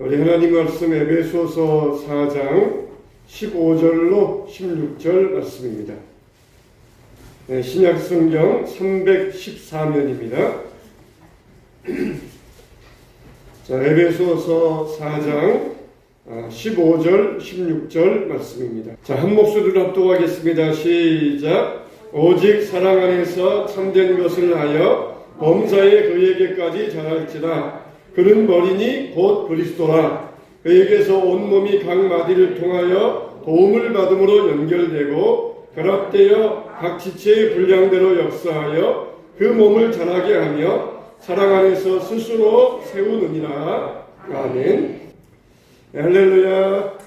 우리 하나님 말씀 에베소서 4장 15절로 16절 말씀입니다. 신약 성경 314면입니다. 자, 에베소서 4장 15절 16절 말씀입니다. 자, 한 목소리로 합독하겠습니다. 시작. 오직 사랑 안에서 참된 것을 하여 범사에 그에게까지 전할지라. 그는 머리니 곧 그리스도라. 그에게서 온몸이 각 마디를 통하여 도움을 받음으로 연결되고 결합되어 각 지체의 분량대로 역사하여 그 몸을 자라게 하며 사랑 안에서 스스로 세우느니라. 아멘. 할렐루야.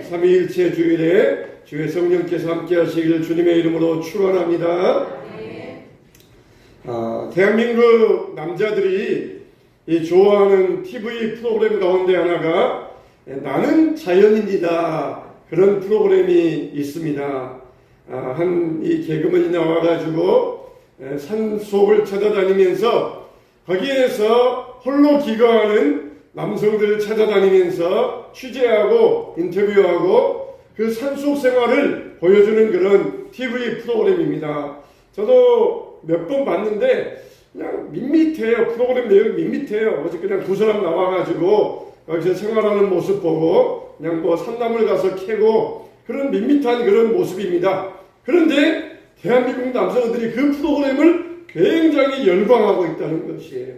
삼위일체 주일에 주의 성령께서 함께 하시기를 주님의 이름으로 축원합니다. 대한민국 남자들이 좋아하는 TV 프로그램 가운데 하나가 나는 자연인이다, 그런 프로그램이 있습니다. 한 이 개그맨이 나와가지고 산속을 찾아다니면서 거기에서 홀로 기거하는 남성들을 찾아다니면서 취재하고 인터뷰하고 그 산속 생활을 보여주는 그런 TV 프로그램입니다. 저도 몇 번 봤는데 그냥 밋밋해요. 프로그램 내용이 밋밋해요. 어제 그냥 두 사람 나와가지고 여기서 생활하는 모습 보고 그냥 뭐 산나물 가서 캐고 그런 밋밋한 그런 모습입니다. 그런데 대한민국 남성들이 그 프로그램을 굉장히 열광하고 있다는 것이에요.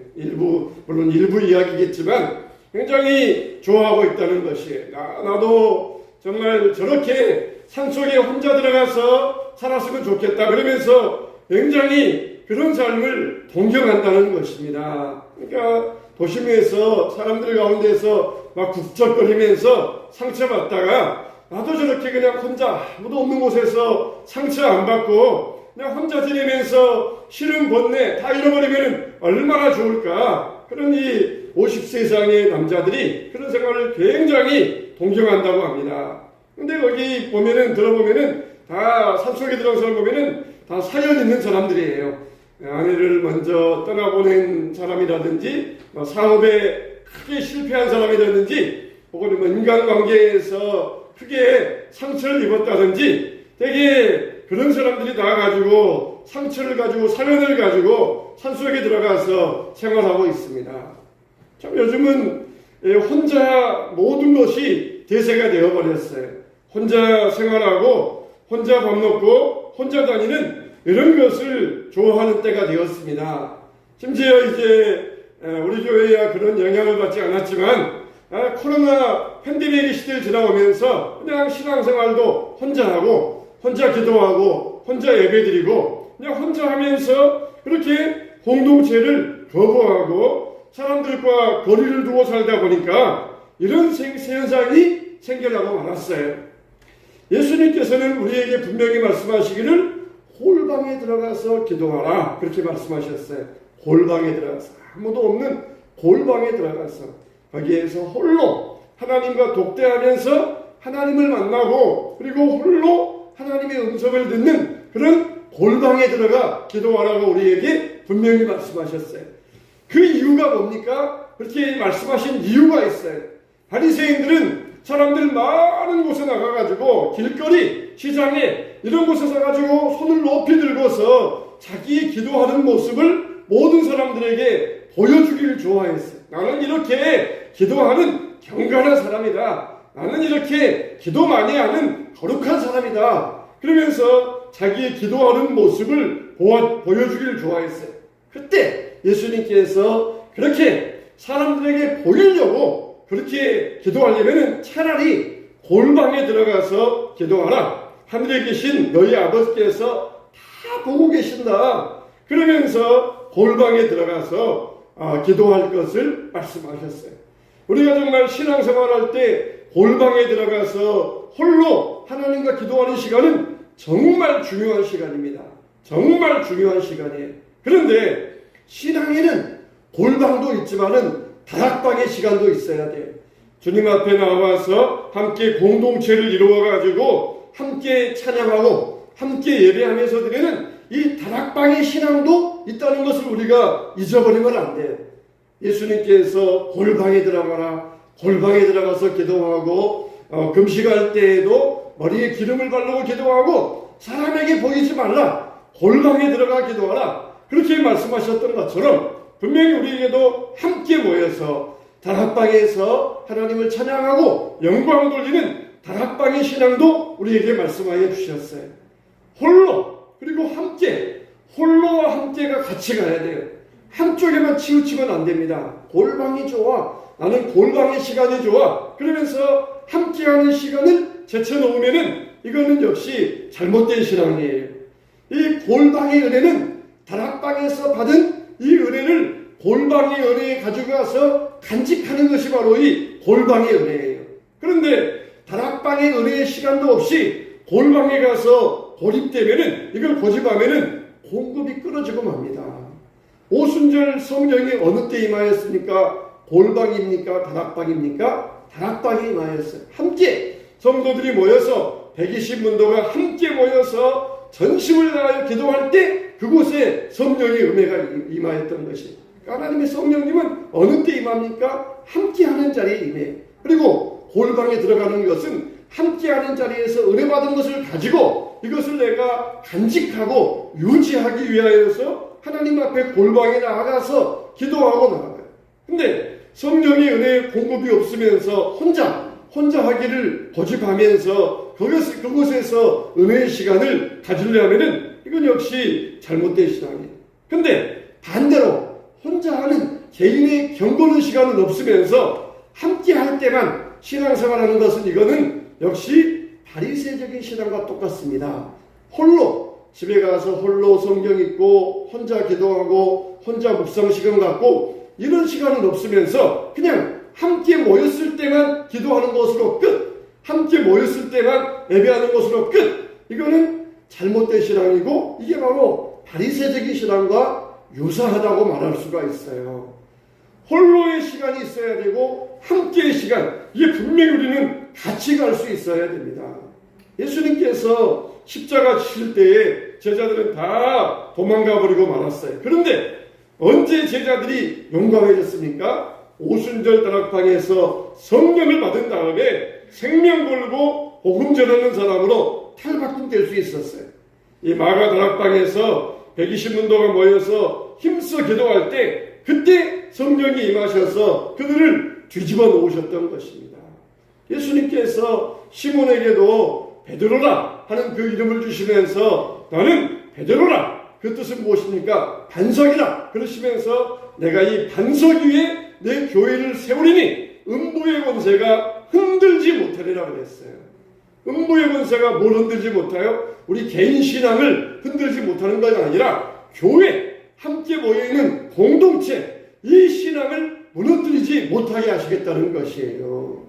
물론 일부 이야기겠지만 굉장히 좋아하고 있다는 것이에요. 나도 정말 저렇게 산속에 혼자 들어가서 살았으면 좋겠다 그러면서 굉장히 그런 삶을 동경한다는 것입니다. 그러니까 도심에서 사람들 가운데서 막 북적거리면서 상처받다가 나도 저렇게 그냥 혼자 아무도 없는 곳에서 상처 안 받고 그냥 혼자 지내면서 싫은 번뇌 다 잃어버리면 얼마나 좋을까. 그런 이 50세 이상의 남자들이 그런 생활을 굉장히 동경한다고 합니다. 근데 거기 들어보면은 다 산속에 들어간 사람 보면은 다 사연 있는 사람들이에요. 아내를 먼저 떠나보낸 사람이라든지 사업에 크게 실패한 사람이라든지 혹은 인간관계에서 크게 상처를 입었다든지 되게 그런 사람들이 나와가지고 상처를 가지고 사연을 가지고 산속에 들어가서 생활하고 있습니다. 참 요즘은 혼자 모든 것이 대세가 되어버렸어요. 혼자 생활하고 혼자 밥 먹고 혼자 다니는 이런 것을 좋아하는 때가 되었습니다. 심지어 이제 우리 교회야 그런 영향을 받지 않았지만 코로나 팬데믹 시대를 지나오면서 그냥 신앙생활도 혼자 하고 혼자 기도하고 혼자 예배드리고 그냥 혼자 하면서 그렇게 공동체를 거부하고 사람들과 거리를 두고 살다 보니까 이런 현상이 생겨나고 말았어요. 예수님께서는 우리에게 분명히 말씀하시기를 홀방에 들어가서 기도하라 그렇게 말씀하셨어요. 홀방에 들어가서 아무도 없는 골방에 들어가서 거기에서 홀로 하나님과 독대하면서 하나님을 만나고 그리고 홀로 하나님의 음성을 듣는 그런 골방에 들어가 기도하라고 우리에게 분명히 말씀하셨어요. 그 이유가 뭡니까? 그렇게 말씀하신 이유가 있어요. 바리새인들은 사람들 많은 곳에 나가가지고 길거리, 시장에 이런 곳에 서가지고 손을 높이 들고서 자기 기도하는 모습을 모든 사람들에게 보여주기를 좋아했어요. 나는 이렇게 기도하는 경건한 사람이다. 나는 이렇게 기도 많이 하는 거룩한 사람이다. 그러면서 자기의 기도하는 모습을 보여주기를 좋아했어요. 그때 예수님께서 그렇게 사람들에게 보이려고 그렇게 기도하려면 차라리 골방에 들어가서 기도하라. 하늘에 계신 너희 아버지께서 다 보고 계신다. 그러면서 골방에 들어가서 기도할 것을 말씀하셨어요. 우리가 정말 신앙생활할 때 골방에 들어가서 홀로 하나님과 기도하는 시간은 정말 중요한 시간입니다. 정말 중요한 시간이에요. 그런데 신앙에는 골방도 있지만은 다락방의 시간도 있어야 돼요. 주님 앞에 나와서 함께 공동체를 이루어가지고 함께 찬양하고 함께 예배하면서 드리는 이 다락방의 신앙도 있다는 것을 우리가 잊어버리면 안 돼요. 예수님께서 골방에 들어가라, 골방에 들어가서 기도하고 금식할 때에도 머리에 기름을 바르고 기도하고 사람에게 보이지 말라. 골방에 들어가 기도하라. 그렇게 말씀하셨던 것처럼 분명히 우리에게도 함께 모여서 다락방에서 하나님을 찬양하고 영광 돌리는 다락방의 신앙도 우리에게 말씀하여 주셨어요. 홀로 그리고 함께, 홀로와 함께가 같이 가야 돼요. 한쪽에만 치우치면 안 됩니다. 골방이 좋아, 나는 골방의 시간이 좋아, 그러면서 함께하는 시간을 제쳐놓으면은 이거는 역시 잘못된 신앙이에요. 이 골방의 은혜는 다락방에서 받은 이 은혜를 골방의 은혜에 가져가서 간직하는 것이 바로 이 골방의 은혜예요. 그런데 다락방의 은혜의 시간도 없이 골방에 가서 고립되면은, 이걸 고집하면은 공급이 끊어지고 맙니다. 오순절 성령이 어느 때 임하였습니까? 골방입니까? 다락방입니까? 다락방에 임하였어요. 함께 성도들이 모여서 120문도가 함께 모여서 전심을 다하여 기도할 때 그곳에 성령의 은혜가 임하였던 것이. 하나님의 성령님은 어느 때 임합니까? 함께하는 자리에 임해요. 그리고 골방에 들어가는 것은 함께하는 자리에서 은혜 받은 것을 가지고 이것을 내가 간직하고 유지하기 위하여서 하나님 앞에 골방에 나아가서 기도하고 나아가요. 근데 성령의 은혜의 공급이 없으면서 혼자 하기를 고집하면서 그곳에서 은혜의 시간을 가지려면은 이건 역시 잘못된 신앙이에요. 근데 반대로 혼자 하는 개인의 경건의 시간은 없으면서 함께 할 때만 신앙생활하는 것은 이거는 역시 바리새적인 신앙과 똑같습니다. 홀로 집에 가서 홀로 성경 읽고 혼자 기도하고 혼자 묵상 시간 갖고 이런 시간은 없으면서 그냥 함께 모였을 때만 기도하는 것으로 끝, 함께 모였을 때만 예배하는 것으로 끝. 이거는 잘못된 신앙이고 이게 바로 바리새적인 신앙과 유사하다고 말할 수가 있어요. 홀로의 시간이 있어야 되고 함께의 시간, 이게 분명히 우리는 같이 갈 수 있어야 됩니다. 예수님께서 십자가 지실 때에 제자들은 다 도망가 버리고 말았어요. 그런데 언제 제자들이 용감해졌습니까? 오순절 다락방에서 성령을 받은 다음에 생명 걸고 복음 전하는 사람으로 탈바꿈될 수 있었어요. 이 마가 다락방에서 120문도가 모여서 힘써 기도할 때 그때 성령이 임하셔서 그들을 뒤집어 놓으셨던 것입니다. 예수님께서 시몬에게도 베드로라 하는 그 이름을 주시면서 나는 베드로라, 그 뜻은 무엇입니까? 반석이라 그러시면서 내가 이 반석 위에 내 교회를 세우리니 음부의 권세가 흔들지 못하리라 그랬어요. 음부의 권세가 뭘 흔들지 못해요? 우리 개인 신앙을 흔들지 못하는 것이 아니라 교회, 함께 모여있는 공동체, 이 신앙을 무너뜨리지 못하게 하시겠다는 것이에요.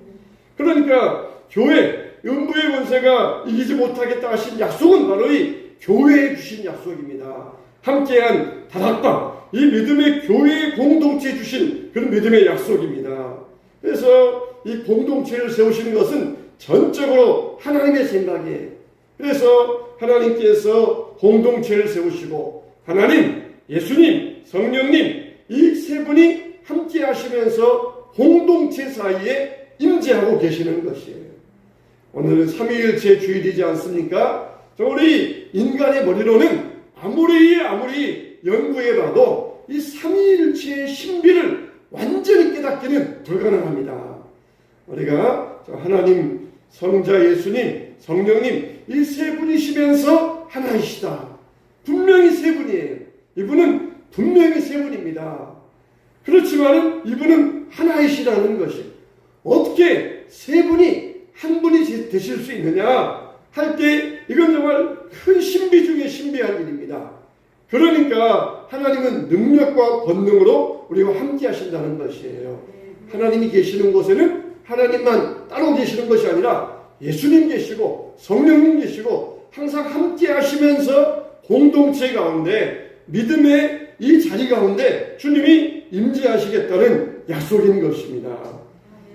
그러니까 교회, 음부의 권세가 이기지 못하겠다 하신 약속은 바로 이 교회에 주신 약속입니다. 함께한 다락방, 이 믿음의 교회의 공동체에 주신 그런 믿음의 약속입니다. 그래서 이 공동체를 세우시는 것은 전적으로 하나님의 생각이에요. 그래서 하나님께서 공동체를 세우시고 하나님, 예수님, 성령님 이 세 분이 함께 하시면서 공동체 사이에 임재하고 계시는 것이에요. 오늘은 삼위일체 주일이지 않습니까? 우리 인간의 머리로는 아무리 연구해봐도 이 삼위일체의 신비를 완전히 깨닫기는 불가능합니다. 우리가 하나님, 성자 예수님, 성령님 이 세 분이시면서 하나이시다. 분명히 세 분이에요. 이분은 분명히 세 분입니다. 그렇지만 이분은 하나이시라는 것이 어떻게 세 분이 한 분이 되실 수 있느냐 할 때 이건 정말 큰 신비 중에 신비한 일입니다. 그러니까 하나님은 능력과 권능으로 우리와 함께 하신다는 것이에요. 하나님이 계시는 곳에는 하나님만 따로 계시는 것이 아니라 예수님 계시고 성령님 계시고 항상 함께 하시면서 공동체 가운데 믿음의 이 자리 가운데 주님이 임재하시겠다는 약속인 것입니다.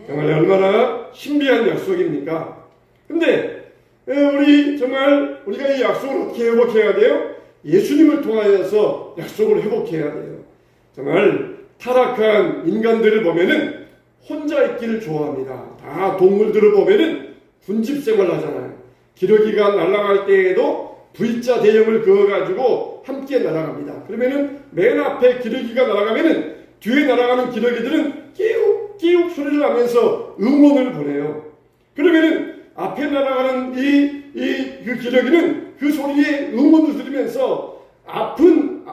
정말 얼마나 신비한 약속입니까? 근데 우리가 이 약속을 어떻게 회복해야 돼요? 예수님을 통하여서 약속을 회복해야 돼요. 정말 타락한 인간들을 보면은 혼자 있기를 좋아합니다. 다 동물들을 보면은 군집생활 하잖아요. 기러기가 날아갈 때에도 V자 대형을 그어가지고 함께 날아갑니다. 그러면은 맨 앞에 기러기가 날아가면은 뒤에 날아가는 기러기들은 끼욱 끼욱 소리를 하면서 응원을 보내요. 그러면은 앞에 날아가는 그 기러기는 그 소리에 응원을 들으면서 앞은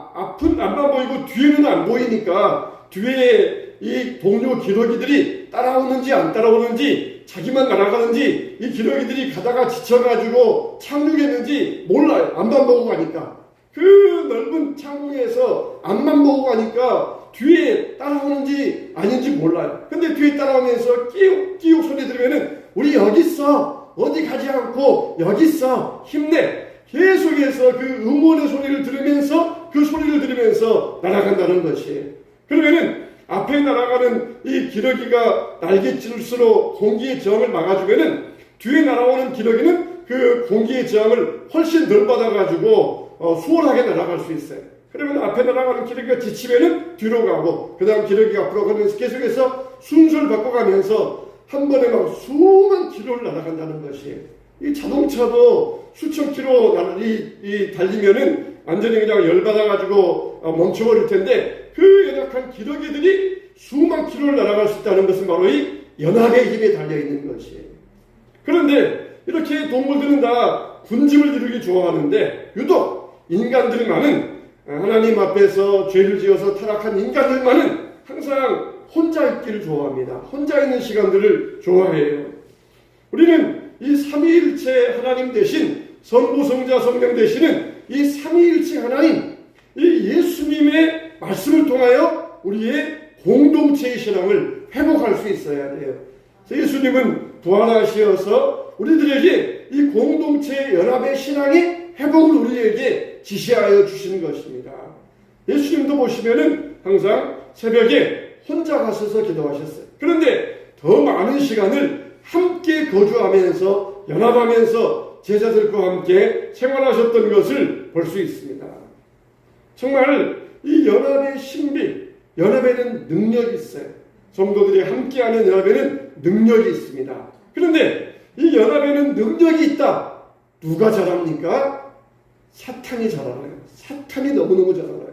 앞만 보이고 뒤에는 안 보이니까 뒤에 이 동료 기러기들이 따라오는지 안 따라오는지, 자기만 날아가는지, 이 기러기들이 가다가 지쳐가지고 착륙했는지 몰라요. 앞만 보고 가니까. 그 넓은 창문에서 앞만 보고 가니까 뒤에 따라오는지 아닌지 몰라요. 근데 뒤에 따라오면서 끼욱 끼욱 소리 들으면은 우리 여기 있어, 어디 가지 않고 여기 있어, 힘내, 계속해서 그 응원의 소리를 들으면서, 그 소리를 들으면서 날아간다는 것이에요. 그러면은 앞에 날아가는 이 기러기가 날갯짓으로 공기의 저항을 막아주면은 뒤에 날아오는 기러기는 그 공기의 저항을 훨씬 덜 받아가지고 수월하게 날아갈 수 있어요. 그러면 앞에 날아가는 기러기가 지치면은 뒤로 가고, 그 다음 기러기가 앞으로 가면서 계속해서 순서를 바꿔가면서 한 번에 막 수만 킬로를 날아간다는 것이에요. 이 자동차도 수천 킬로 달리면은 완전히 그냥 열받아가지고 멈춰버릴 텐데, 그 연약한 기러기들이 수만 킬로를 날아갈 수 있다는 것은 바로 이 연합의 힘에 달려있는 것이에요. 그런데 이렇게 동물들은 다 군집을 이루기 좋아하는데, 유독 인간들만은, 하나님 앞에서 죄를 지어서 타락한 인간들만은 항상 혼자 있기를 좋아합니다. 혼자 있는 시간들을 좋아해요. 우리는 이 삼위일체 하나님 대신 성부, 성자, 성령 되시는 이 삼위일체 하나님, 이 예수님의 말씀을 통하여 우리의 공동체의 신앙을 회복할 수 있어야 돼요. 예수님은 부활하셔서 우리들에게 이 공동체의 연합의 신앙의 회복을 우리에게 지시하여 주시는 것입니다. 예수님도 보시면은 항상 새벽에 혼자 가셔서 기도하셨어요. 그런데 더 많은 시간을 함께 거주하면서 연합하면서 제자들과 함께 생활하셨던 것을 볼 수 있습니다. 정말 이 연합의 신비, 연합에는 능력이 있어요. 성도들이 함께하는 연합에는 능력이 있습니다. 그런데 이 연합에는 능력이 있다. 누가 잘합니까? 사탄이 잘 알아요. 사탄이 너무너무 잘 알아요.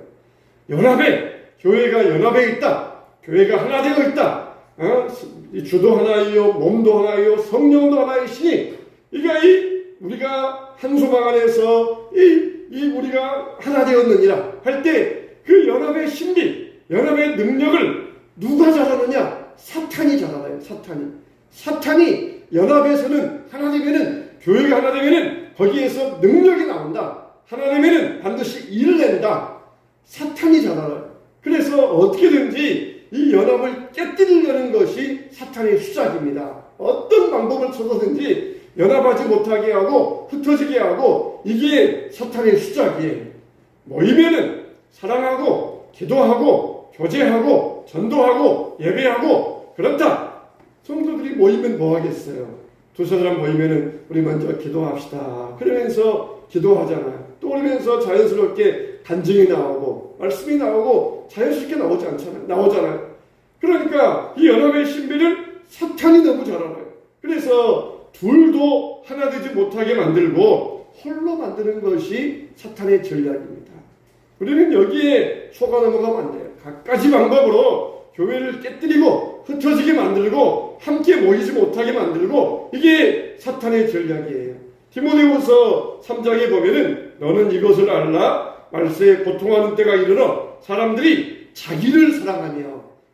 교회가 연합에 있다. 교회가 하나 되어 있다. 이 주도 하나이요, 몸도 하나이요, 성령도 하나이시니, 우리가 한 소망 안에서 우리가 하나 되었느니라 할 때 그 연합의 신비, 연합의 능력을 누가 잘하느냐? 사탄이 잘 알아요. 사탄이 연합에서는 하나 되면은, 교회가 하나 되면은 거기에서 능력이 나온다. 하나 되면은 반드시 일을 낸다. 사탄이 잘 알아요. 그래서 어떻게든지 이 연합을 깨뜨리려는 것이 사탄의 수작입니다. 어떤 방법을 써서든지 연합하지 못하게 하고 흩어지게 하고, 이게 사탄의 수작이에요. 모이면은 사랑하고 기도하고 교제하고 전도하고 예배하고 그렇다. 성도들이 모이면 뭐 하겠어요? 두세 사람 모이면은 우리 먼저 기도합시다. 그러면서 기도하잖아요. 또 그러면서 자연스럽게 간증이 나오고 말씀이 나오고 자연스럽게 나오잖아요. 그러니까 이 연합의 신비를 사탄이 너무 잘 알아요. 그래서 둘도 하나 되지 못하게 만들고 홀로 만드는 것이 사탄의 전략입니다. 우리는 여기에 속아 넘어가면 안 돼요. 갖가지 방법으로 교회를 깨뜨리고 흩어지게 만들고 함께 모이지 못하게 만들고, 이게 사탄의 전략이에요. 디모데후서 3장에 보면은 너는 이것을 알라. 말세에 고통하는 때가 이르러 사람들이 자기를 사랑하며,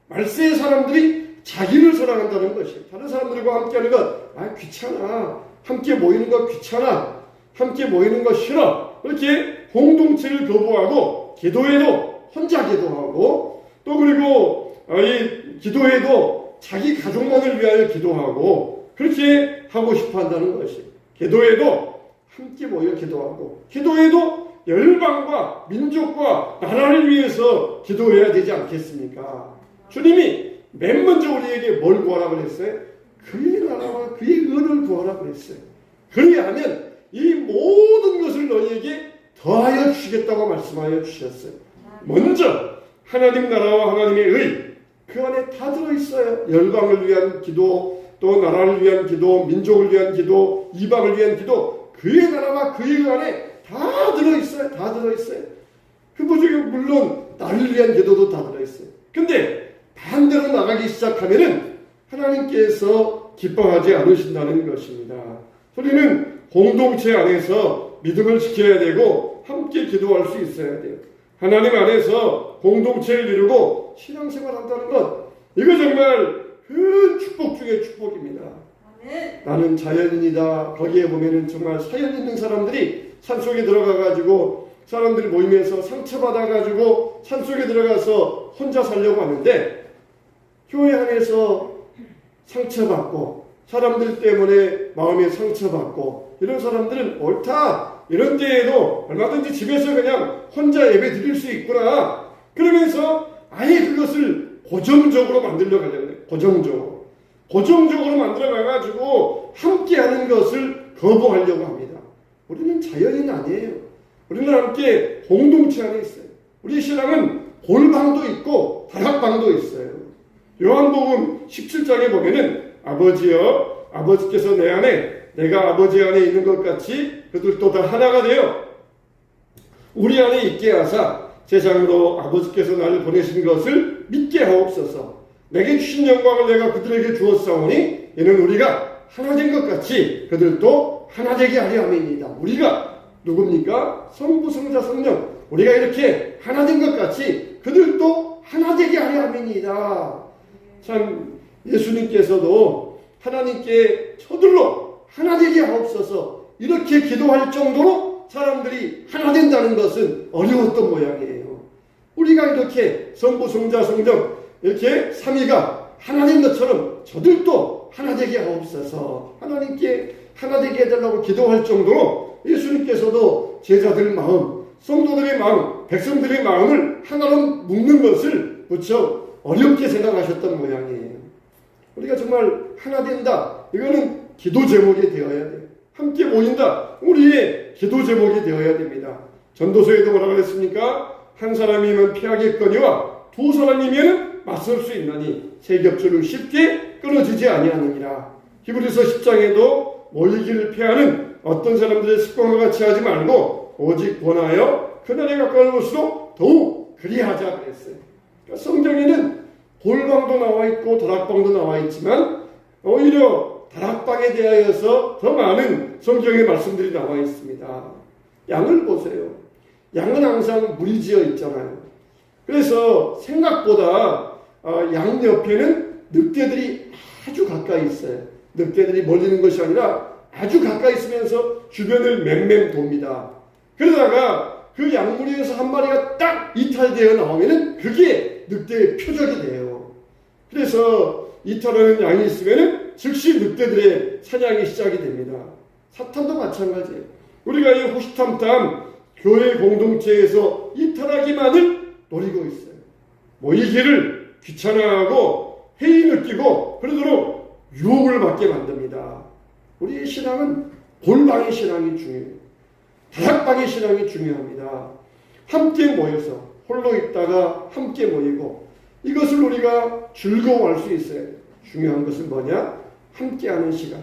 말세의 사람들이 자기를 사랑한다는 것이에요. 다른 사람들과 함께하는 것 귀찮아. 함께 모이는 거 귀찮아. 함께 모이는 거 싫어. 이렇게 공동체를 거부하고 기도해도 혼자 기도하고, 또 그리고 이 기도해도 자기 가족만을 위하여 기도하고, 그렇게 하고 싶어 한다는 것이에요. 기도해도 함께 모여 기도하고, 기도해도 열방과 민족과 나라를 위해서 기도해야 되지 않겠습니까? 주님이 맨 먼저 우리에게 뭘 구하라고 그랬어요? 그의 나라와 그의 의를 구하라고 그랬어요. 그리하면 이 모든 것을 너희에게 더하여 주시겠다고 말씀하여 주셨어요. 먼저 하나님 나라와 하나님의 의, 그 안에 다 들어있어요. 열방을 위한 기도, 또 나라를 위한 기도, 민족을 위한 기도, 이방을 위한 기도, 그의 나라와 그의 안에 다 들어있어요. 다 들어있어요. 그 중에 물론 나를 위한 기도도 다 들어있어요. 근데 반대로 나가기 시작하면은 하나님께서 기뻐하지 않으신다는 것입니다. 우리는 공동체 안에서 믿음을 지켜야 되고 함께 기도할 수 있어야 돼요. 하나님 안에서 공동체를 이루고 신앙생활 한다는 것, 이거 정말 큰 축복 중에 축복입니다. 나는 자연인이다. 거기에 보면은 정말 사연 있는 사람들이 산속에 들어가가지고 사람들이 모이면서 상처받아가지고 산속에 들어가서 혼자 살려고 하는데, 교회 안에서 상처받고 사람들 때문에 마음에 상처받고 이런 사람들은 옳다, 이런 때에도 얼마든지 집에서 그냥 혼자 예배 드릴 수 있구나, 그러면서 아예 그것을 고정적으로 만들려고 하려고 해요. 고정적으로 만들어가가지고 함께하는 것을 거부하려고 합니다. 우리는 자연인 아니에요. 우리는 함께 공동체 안에 있어요. 우리 신앙은 골방도 있고 다락방도 있어요. 요한복음 17장에 보면은 아버지여, 아버지께서 내 안에, 내가 아버지 안에 있는 것 같이 그들도 다 하나가 되어 우리 안에 있게 하사 세상으로 아버지께서 나를 보내신 것을 믿게 하옵소서. 내게 주신 영광을 내가 그들에게 주었사오니 이는 우리가 하나 된 것 같이 그들도 하나 되게 하려 함이니이다. 우리가 누굽니까? 성부, 성자, 성령. 우리가 이렇게 하나 된 것 같이 그들도 하나 되게 하려 함이니이다. 참 예수님께서도 하나님께 저들로 하나 되게 하옵소서 이렇게 기도할 정도로 사람들이 하나 된다는 것은 어려웠던 모양이에요. 우리가 이렇게 성부, 성자, 성령 이렇게 삼위가 하나 된 것처럼 저들도 하나 되게 하옵소서, 하나님께 하나 되게 해달라고 기도할 정도로 예수님께서도 제자들 마음, 성도들의 마음, 백성들의 마음을 하나로 묶는 것을 무척 어렵게 생각하셨던 모양이에요. 우리가 정말 하나 된다, 이거는 기도 제목이 되어야 돼요. 함께 모인다, 우리의 기도 제목이 되어야 됩니다. 전도서에도 뭐라고 했습니까? 한 사람이면 피하겠거니와 두 사람이면 맞설 수 있나니 세 겹줄은 쉽게 끊어지지 아니하느니라. 히브리서 10장에도 모이기를 피하는 어떤 사람들의 습관과 같이 하지 말고 오직 원하여 그날에 가까운 것으로 더욱 그리하자 그랬어요. 그러니까 성경에는 골방도 나와 있고 다락방도 나와 있지만 오히려 다락방에 대하여서 더 많은 성경의 말씀들이 나와 있습니다. 양을 보세요. 양은 항상 무리 지어 있잖아요. 그래서 생각보다 양 옆에는 늑대들이 아주 가까이 있어요. 늑대들이 멀리는 것이 아니라 아주 가까이 있으면서 주변을 맴맴 돕니다. 그러다가 그 양무리에서 한 마리가 딱 이탈되어 나오면은 그게 늑대의 표적이 돼요. 그래서 이탈하는 양이 있으면은 즉시 늑대들의 사냥이 시작이 됩니다. 사탄도 마찬가지예요. 우리가 이 호시탐탐 교회 공동체에서 이탈하기만을 노리고 있어요. 모이기를 귀찮아하고 회의 느끼고 그러도록 유혹을 받게 만듭니다. 우리의 신앙은 골방의 신앙이 중요해요. 다락방의 신앙이 중요합니다. 함께 모여서 홀로 있다가 함께 모이고 이것을 우리가 즐거워할 수 있어요. 중요한 것은 뭐냐? 함께하는 시간,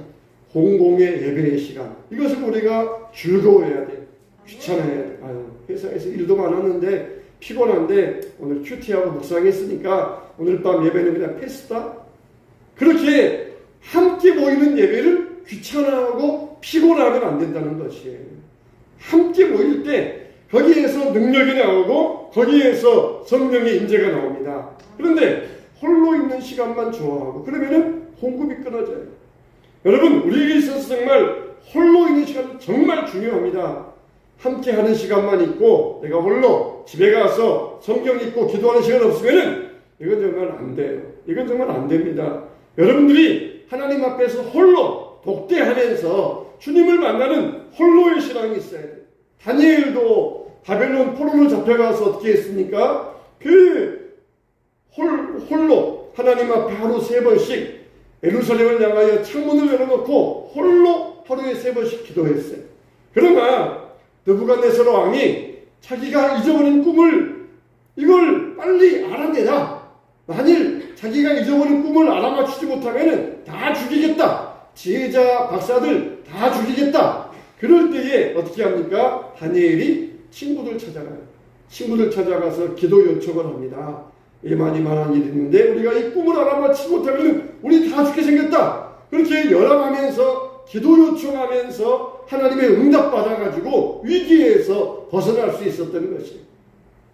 공공의 예배의 시간, 이것을 우리가 즐거워해야 돼요. 귀찮아야 돼요. 회사에서 일도 많았는데 피곤한데 오늘 큐티하고 묵상했으니까 오늘 밤 예배는 그냥 패스다? 그렇게 함께 모이는 예배를 귀찮아하고 피곤하면 안 된다는 것이에요. 함께 모일 때 거기에서 능력이 나오고 거기에서 성령의 임재가 나옵니다. 그런데 홀로 있는 시간만 좋아하고 그러면은 공급이 끊어져요. 여러분, 우리에게 있어서 정말 홀로 있는 시간 정말 중요합니다. 함께 하는 시간만 있고 내가 홀로 집에 가서 성경 읽고 기도하는 시간 없으면은 이건 정말 안 돼요. 이건 정말 안 됩니다. 여러분들이 하나님 앞에서 홀로 독대하면서 주님을 만나는 홀로의 신앙이 있어야 돼요. 다니엘도 바벨론 포로로 잡혀가서 어떻게 했습니까? 홀로 하나님 앞에 하루 3번씩 예루살렘을 향하여 창문을 열어놓고 홀로 하루에 3번씩 기도했어요. 그러나 느부갓네살 왕이 자기가 잊어버린 꿈을 이걸 빨리 알아내라. 만일 자기가 잊어버린 꿈을 알아맞히지 못하면 다 죽이겠다. 지혜자 박사들 다 죽이겠다. 그럴 때에 어떻게 합니까? 다니엘이 친구들 찾아가요. 친구들 찾아가서 기도 요청을 합니다. 이만한 일이 있는데 우리가 이 꿈을 알아맞히지 못하면 우리 다 죽게 생겼다. 그렇게 열망하면서 기도 요청하면서 하나님의 응답 받아가지고 위기에서 벗어날 수 있었던 것이에요.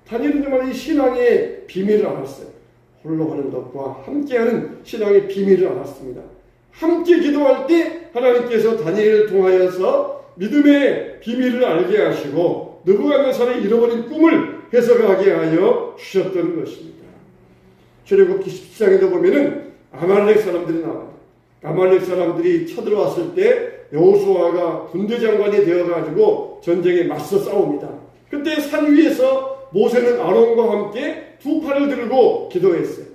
다니엘은 정말 이 신앙의 비밀을 알았어요. 홀로 하는 것과 함께하는 신앙의 비밀을 알았습니다. 함께 기도할 때 하나님께서 다니엘을 통하여서 믿음의 비밀을 알게 하시고 느부갓네살이 잃어버린 꿈을 해석하게 하여 주셨던 것입니다. 출애굽기 17장에도 보면은 아말렉 사람들이 나와요. 아말렉 사람들이 쳐들어왔을 때 여호수아가 군대장관이 되어가지고 전쟁에 맞서 싸웁니다. 그때 산 위에서 모세는 아론과 함께 두 팔을 들고 기도했어요.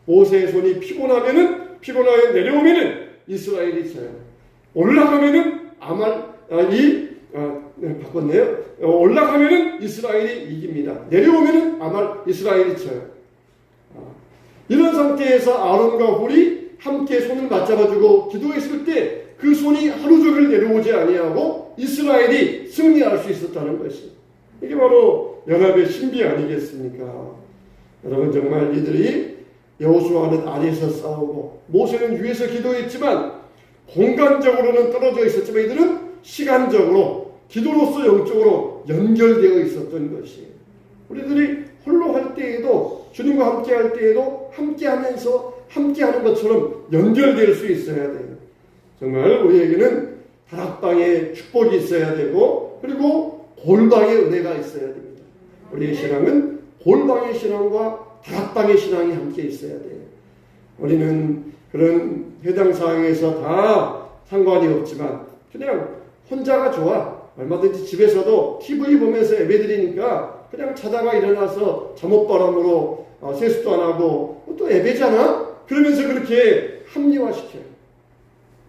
모세의 손이 피곤하여 내려오면은 이스라엘이 져요. 올라가면은 올라가면은 이스라엘이 이깁니다. 내려오면은 이스라엘이 져요. 이런 상태에서 아론과 홀이 함께 손을 맞잡아주고 기도했을 때 그 손이 하루 종일 내려오지 아니하고 이스라엘이 승리할 수 있었다는 것이, 이게 바로 연합의 신비 아니겠습니까? 여러분, 정말 이들이 여호수아는 아래에서 싸우고 모세는 위에서 기도했지만 공간적으로는 떨어져 있었지만 이들은 시간적으로 기도로서 영적으로 연결되어 있었던 것이에요. 우리들이 홀로 할 때에도 주님과 함께 할 때에도 함께하면서 함께하는 것처럼 연결될 수 있어야 돼요. 정말 우리에게는 다락방의 축복이 있어야 되고 그리고 골방의 은혜가 있어야 됩니다. 우리의 신앙은 골방의 신앙과 다락방의 신앙이 함께 있어야 돼요. 우리는 그런 해당 사항에서 다 상관이 없지만 그냥 혼자가 좋아. 얼마든지 집에서도 TV 보면서 예배드리니까 그냥 자다가 일어나서 잠옷바람으로 세수도 안 하고 또 예배잖아? 그러면서 그렇게 합리화시켜요.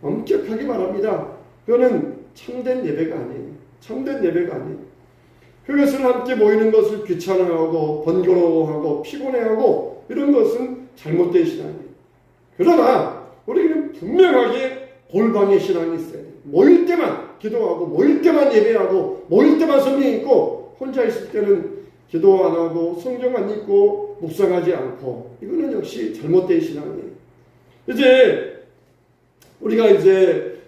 엄격하게 말합니다. 그거는 참된 예배가 아니에요. 참된 예배가 아니에요. 그것을 함께 모이는 것을 귀찮아하고 번거로워하고 피곤해하고 이런 것은 잘못된 신앙이에요. 그러나 우리는 분명하게 골방의 신앙이 있어야 돼요. 모일 때만 기도하고 모일 때만 예배하고 모일 때만 성경 읽고 혼자 있을 때는 기도 안 하고 성경 안 읽고 묵상하지 않고, 이거는 역시 잘못된 신앙이에요. 우리가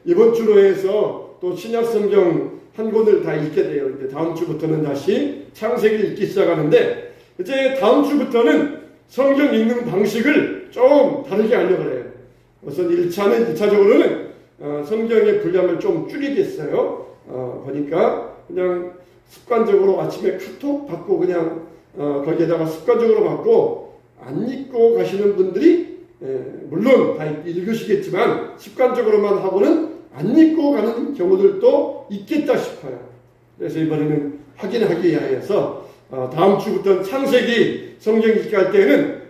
이번 주로 해서 또 신약 성경 한 권을 다 읽게 돼요. 이제 다음 주부터는 다시 창세기를 읽기 시작하는데, 이제 다음 주부터는 성경 읽는 방식을 좀 다르게 하려고 해요. 우선 1차적으로는 성경의 분량을 좀 줄이겠어요. 보니까 그냥 습관적으로 아침에 카톡 받고 그냥 거기에다가 습관적으로 받고 안 읽고 가시는 분들이 물론 다 읽으시겠지만 습관적으로만 하고는 안 읽고 가는 경우들도 있겠다 싶어요. 그래서 이번에는 확인하기 위해서 다음 주부터 창세기 성경 읽기 할 때는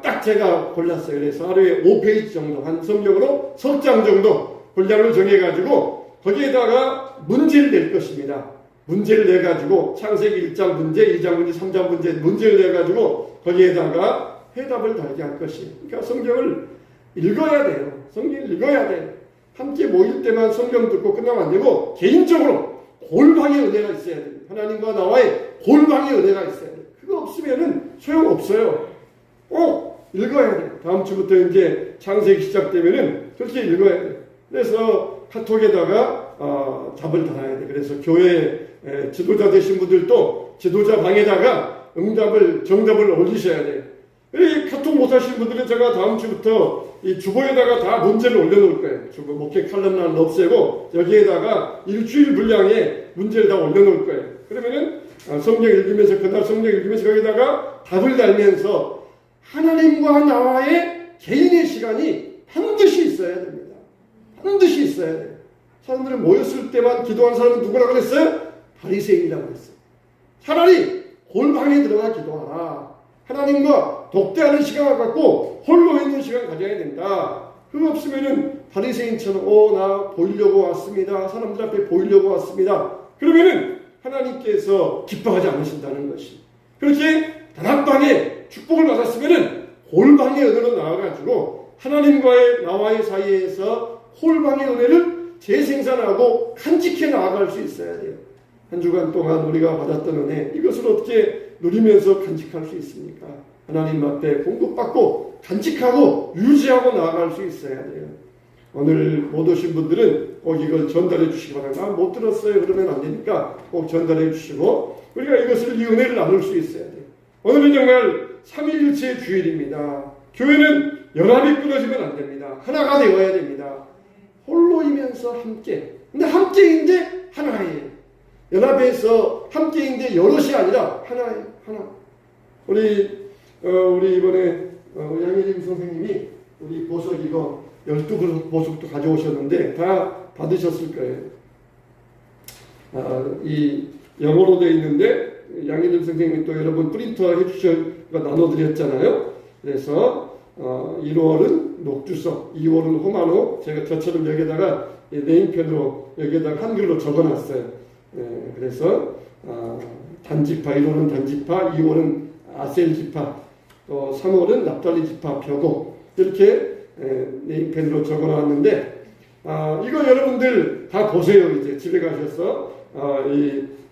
딱 제가 골랐어요. 그래서 하루에 5페이지 정도 한 성경으로 석 장 정도 분량을 정해가지고 거기에다가 문제를 낼 것입니다. 문제를 내가지고 창세기 1장 문제, 2장 문제, 3장 문제를 내가지고 거기에다가 해답을 달게 할 것이에요. 그러니까 성경을 읽어야 돼요. 성경을 읽어야 돼요. 함께 모일 때만 성경 듣고 끝나면 안 되고 개인적으로 골방의 은혜가 있어야 돼요. 하나님과 나와의 골방의 은혜가 있어야 돼요. 그거 없으면은 소용없어요. 꼭 읽어야 돼요. 다음 주부터 이제 창세기 시작되면은 그렇게 읽어야 돼요. 그래서 카톡에다가 답을 달아야 돼요. 그래서 교회 지도자 되신 분들도 지도자 방에다가 정답을 올리셔야 돼요. 이 카톡 못 하시는 분들은 제가 다음 주부터 이 주보에다가 다 문제를 올려놓을 거예요. 주보 목회 칼럼란을 없애고 여기에다가 일주일 분량의 문제를 다 올려놓을 거예요. 그러면은 성경 읽으면서 그날 성경 읽으면서 거기다가 답을 달면서 하나님과 나와의 개인의 시간이 반드시 있어야 됩니다. 반드시 있어야 돼요. 사람들이 모였을 때만 기도한 사람은 누구라고 그랬어요? 바리새인이라고 그랬어요. 차라리 골방에 들어가 기도하라. 하나님과 독대하는 시간을 갖고 홀로 있는 시간 가져야 된다. 그거 없으면은 바리새인처럼 나 보이려고 왔습니다. 사람들 앞에 보이려고 왔습니다. 그러면은 하나님께서 기뻐하지 않으신다는 것이. 그렇게 다락방에 축복을 받았으면은 골방의 은혜로 나와가지고 하나님과의 나와의 사이에서 홀방의 은혜를 재생산하고 간직해 나아갈 수 있어야 돼요. 한 주간 동안 우리가 받았던 은혜, 이것을 어떻게 누리면서 간직할 수 있습니까? 하나님 앞에 공급받고 간직하고 유지하고 나아갈 수 있어야 돼요. 오늘 못 오신 분들은 꼭 이걸 전달해 주시기 바랍니다. 못 들었어요 그러면 안 되니까 꼭 전달해 주시고 우리가 이것을 이 은혜를 나눌 수 있어야 돼요. 오늘은 정말 삼위일체의 주일입니다. 교회는 연합이 끊어지면 안 됩니다. 하나가 되어야 됩니다. 홀로이면서 함께. 근데 함께인데 하나예요. 연합에서 함께인데 여럿이 아니라 하나예요. 하나. 우리 이번에 양혜림 선생님이 우리 보석 이거 12그릇 보석도 가져오셨는데 다 받으셨을 거예요. 이 영어로 되어 있는데 양혜림 선생님이 또 여러분 프린터 해주셔서 나눠드렸잖아요. 그래서 1월은 녹주석, 2월은 호마노, 제가 저처럼 여기다가 네임펜으로 여기다가 한글로 적어놨어요. 그래서 단지파, 1월은 단지파, 2월은 아셀 지파, 또 3월은 납달리 지파 펴고 이렇게 네임펜으로 적어놨는데 이거 여러분들 다 보세요. 이제 집에 가셔서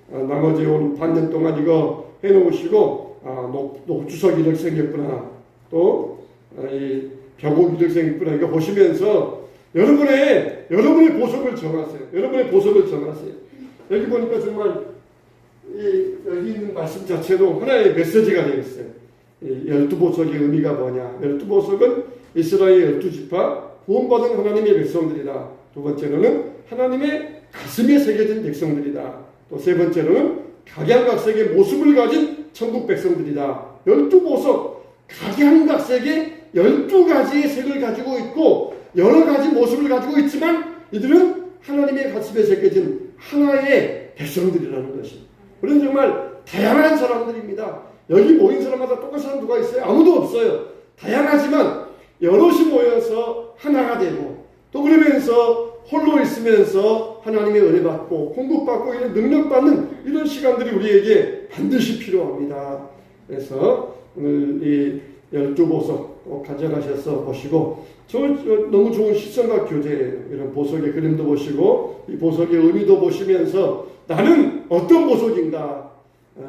나머지 온 반년 동안 이거 해놓으시고 녹주석 이렇게 생겼구나, 또 이 벼곡 이렇게 생겼구나, 이거 보시면서 여러분의 보석을 정하세요. 여러분의 보석을 정하세요. 여기 보니까 정말 여기 있는 말씀 자체도 하나의 메시지가 되어 있어요. 12보석의 의미가 뭐냐. 12보석은 이스라엘 12지파 구원받은 하나님의 백성들이다. 두 번째로는 하나님의 가슴에 새겨진 백성들이다. 또 세 번째로는 각양각색의 모습을 가진 천국 백성들이다. 12보석, 각양각색의 12가지의 색을 가지고 있고 여러 가지 모습을 가지고 있지만 이들은 하나님의 가슴에 새겨진 하나의 백성들이라는 것이. 우리는 정말 다양한 사람들입니다. 여기 모인 사람마다 똑같은 사람 누가 있어요? 아무도 없어요. 다양하지만 여럿이 모여서 하나가 되고 또 그러면서 홀로 있으면서 하나님의 은혜 받고 공급받고 이런 능력 받는 이런 시간들이 우리에게 반드시 필요합니다. 그래서 오늘 이 12보석 꼭 가져가셔서 보시고 너무 좋은 시성각 교재예요. 이런 보석의 그림도 보시고 이 보석의 의미도 보시면서 나는 어떤 보석인가?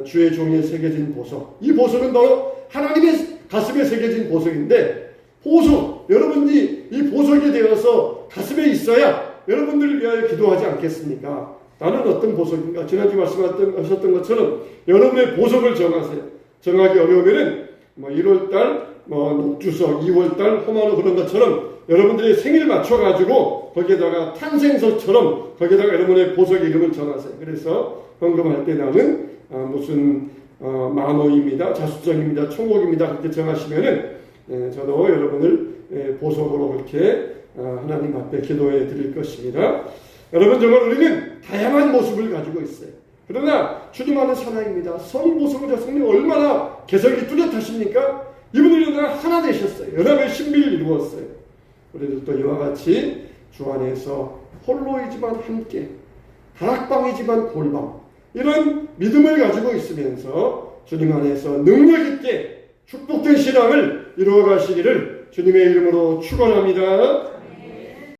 주의 종이에 새겨진 보석. 이 보석은 바로 하나님의 가슴에 새겨진 보석인데 보석, 여러분이 이 보석이 되어서 가슴에 있어야 여러분들을 위하여 기도하지 않겠습니까? 나는 어떤 보석인가? 지난주 말씀하셨던 것처럼 여러분의 보석을 정하세요. 정하기 어려우면은 1월달 녹주석, 2월달 호마노 그런 것처럼 여러분들의 생일 맞춰가지고 거기에다가 탄생석처럼 거기에다가 여러분의 보석 이름을 정하세요. 그래서 헌금할 때 나는 무슨 만호입니다, 자수정입니다, 총목입니다 그렇게 정하시면은 저도 여러분을 보석으로 그렇게 하나님 앞에 기도해 드릴 것입니다. 여러분 정말 우리는 다양한 모습을 가지고 있어요. 그러나 주님 안에 하나입니다. 성보석을 자성님 얼마나 개성이 뚜렷하십니까? 이분들이 다 하나 되셨어요. 연합의 신비를 이루었어요. 우리도 또 이와 같이 주 안에서 홀로이지만 함께, 다락방이지만 골방, 이런 믿음을 가지고 있으면서 주님 안에서 능력 있게 축복된 신앙을 이루어 가시기를 주님의 이름으로 축원합니다.